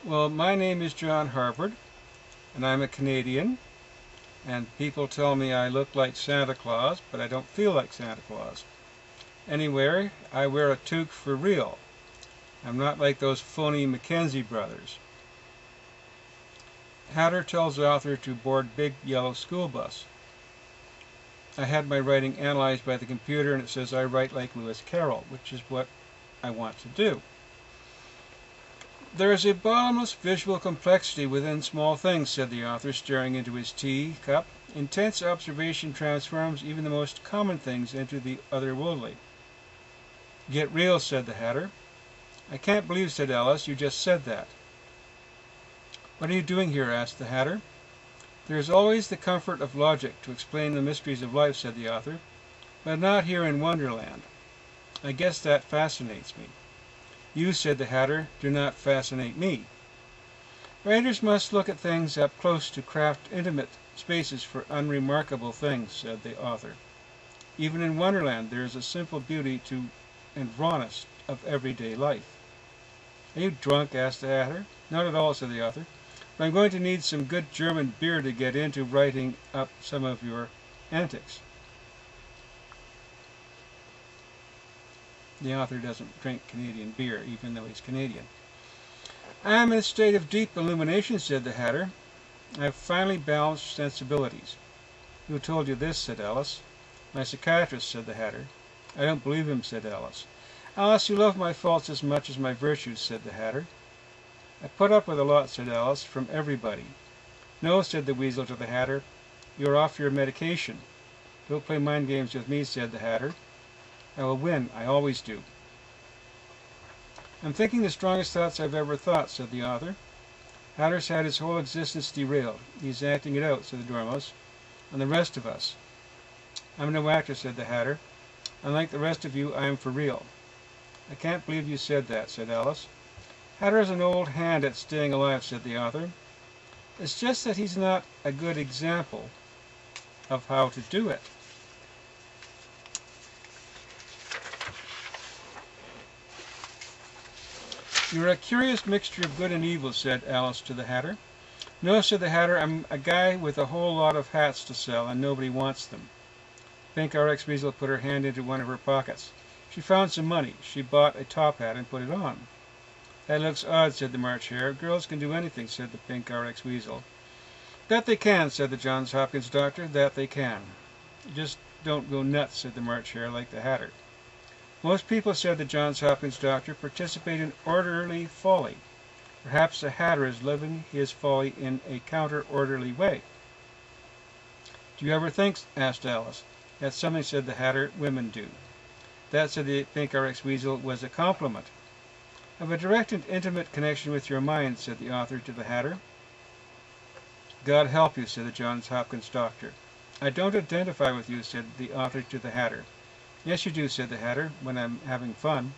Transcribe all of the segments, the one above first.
Well, my name is John Harvard, and I'm a Canadian, and people tell me I look like Santa Claus, but I don't feel like Santa Claus. Anyway, I wear a toque for real. I'm not like those phony Mackenzie brothers. Hatter tells the author to board big yellow school bus. I had my writing analyzed by the computer, and it says I write like Lewis Carroll, which is what I want to do. There is a bottomless visual complexity within small things, said the author, staring into his tea cup. Intense observation transforms even the most common things into the otherworldly. Get real, said the Hatter. I can't believe, said Alice, you just said that. What are you doing here? Asked the Hatter. There is always the comfort of logic to explain the mysteries of life, said the author, but not here in Wonderland. I guess that fascinates me. You, said the Hatter, do not fascinate me. Writers must look at things up close to craft intimate spaces for unremarkable things, said the author. Even in Wonderland there is a simple beauty to and rawness of everyday life. Are you drunk? Asked the Hatter. Not at all, said the author, but I'm going to need some good German beer to get into writing up some of your antics. The author doesn't drink Canadian beer, even though he's Canadian. I am in a state of deep illumination, said the Hatter. I have finally balanced sensibilities. Who told you this? Said Alice. My psychiatrist, said the Hatter. I don't believe him, said Alice. Alice, you love my faults as much as my virtues, said the Hatter. I put up with a lot, said Alice, from everybody. No, said the Weasel to the Hatter. You're off your medication. Don't play mind games with me, said the Hatter. I will win. I always do. I'm thinking the strongest thoughts I've ever thought, said the author. Hatter's had his whole existence derailed. He's acting it out, said the Dormouse, and the rest of us. I'm no actor, said the Hatter. Unlike the rest of you, I am for real. I can't believe you said that, said Alice. Hatter is an old hand at staying alive, said the author. It's just that he's not a good example of how to do it. You're a curious mixture of good and evil, said Alice to the Hatter. No, said the Hatter, I'm a guy with a whole lot of hats to sell, and nobody wants them. Pink RX Weasel put her hand into one of her pockets. She found some money. She bought a top hat and put it on. That looks odd, said the March Hare. Girls can do anything, said the Pink RX Weasel. That they can, said the Johns Hopkins doctor. That they can. Just don't go nuts, said the March Hare, like the Hatter. Most people, said the Johns Hopkins doctor, participate in orderly folly. Perhaps the Hatter is living his folly in a counter-orderly way. Do you ever think, asked Alice, that's something, said the Hatter, women do. That, said the Pink RX Weasel, was a compliment. I've a direct and intimate connection with your mind, said the author to the Hatter. God help you, said the Johns Hopkins doctor. I don't identify with you, said the author to the Hatter. Yes, you do, said the Hatter, when I'm having fun.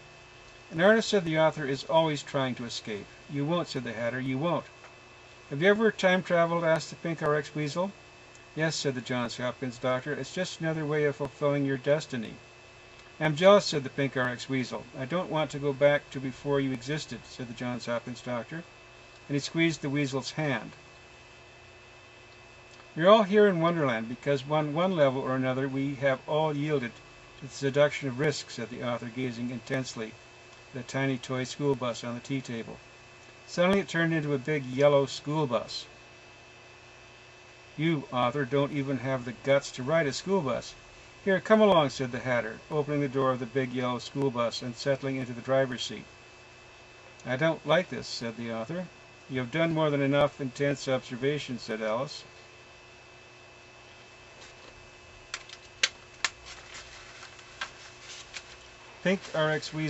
An artist, said the author, is always trying to escape. You won't, said the Hatter, you won't. Have you ever time-traveled? Asked the Pink RX Weasel. Yes, said the Johns Hopkins doctor. It's just another way of fulfilling your destiny. I'm jealous, said the Pink RX Weasel. I don't want to go back to before you existed, said the Johns Hopkins doctor, and he squeezed the Weasel's hand. You're all here in Wonderland because on one level or another we have all yielded to the seduction of risk, said the author, gazing intensely at a tiny toy school bus on the tea table. Suddenly it turned into a big yellow school bus. You, author, don't even have the guts to ride a school bus. Here, come along, said the Hatter, opening the door of the big yellow school bus and settling into the driver's seat. I don't like this, said the author. You have done more than enough intense observation, said Alice. Pink RX Weasel.